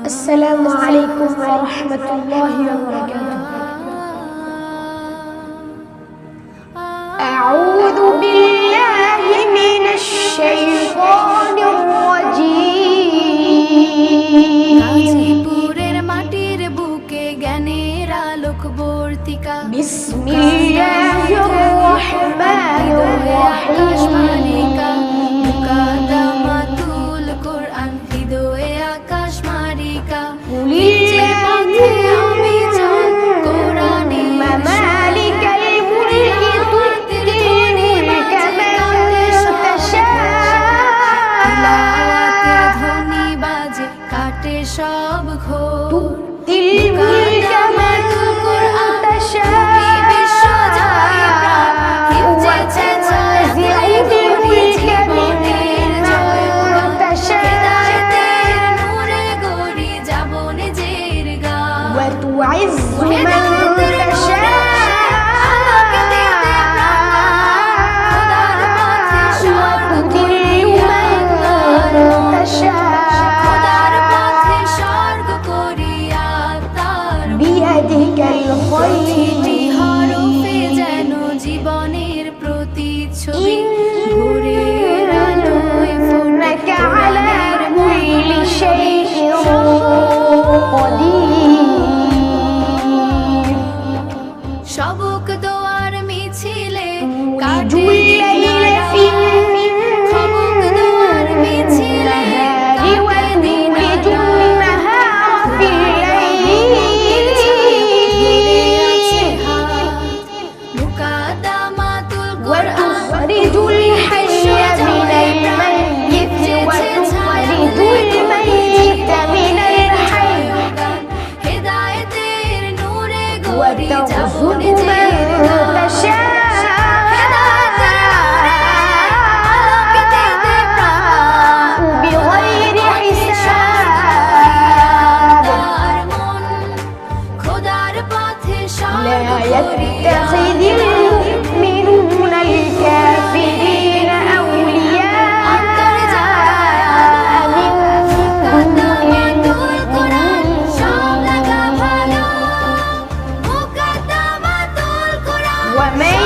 السلام عليكم ورحمة الله وبركاته. أعوذ بالله من الشيطان الرجيم. بسم الله الرحمن الرحيم. সব তুতিল মুলক মান তাশা বিশ্ব জয়িতা হিফজে তাজিউল মুলক মান তাশা হিদায়াতের নূরে গড়ি যাব নিজের গান ওয়া তুইজ্জু মান তাশা হরফে যেন জীবনের প্রতিচ্ছবি ভরে আলোয় ফুটে আলার কুল্লি শাইইন কদির সবক দোয়ার মিছিলে কাটে يتخذ المؤمنون الكافرين أولياء من دون المؤمنين ومن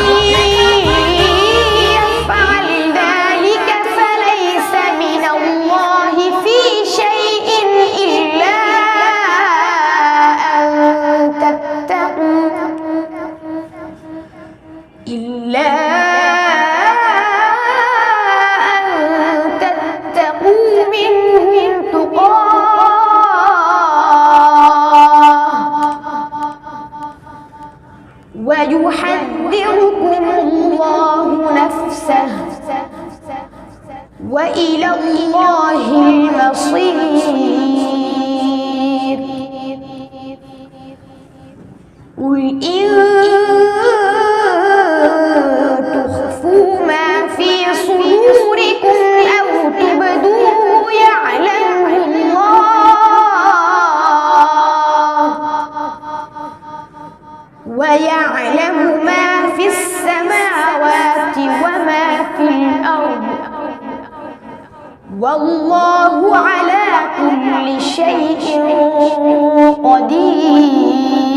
يفعل ذلك فليس من الله في شيء إلا أن تتقوا منهم تقاه ويحذركم الله نفسه وإلى الله المصير قل إن تخفوا ما في صدوركم أو تبدوه يعلمه الله ويعلم ما في السماوات وما في الأرض والله على كل شيء قدير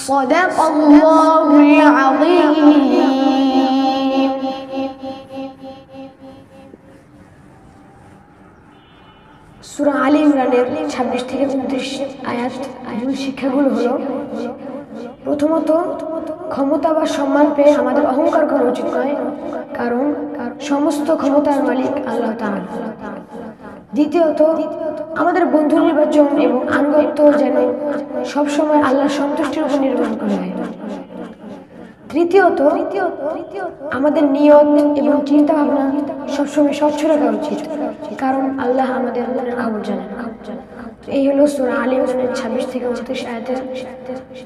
صدق الله العظيم. সূরা আলে ইমরানের 26 থেকে 29 আয়াত মূল শিক্ষাগুলো হলো, প্রথমত ক্ষমতা বা সম্মান পেয়ে আমাদের অহংকার করা উচিত নয়, কারণ সমস্ত ক্ষমতার মালিক আল্লাহ তাআলা। দ্বিতীয়ত আমাদের বন্ধু নির্বাচন এবং আনুগত্য যেন সবসময় আল্লাহর সন্তুষ্টির উপর নির্ভর করে হয়। তৃতীয়ত আমাদের নিয়ত এবং চিন্তা ভাবনা সবসময় স্বচ্ছ রাখা উচিত, কারণ আল্লাহ আমাদের মনের খবর জানেন। এই হলো সূরা আলে ইমরানের 26 থেকে 29 আয়াতের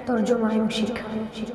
তরজমা এবং শিক্ষা।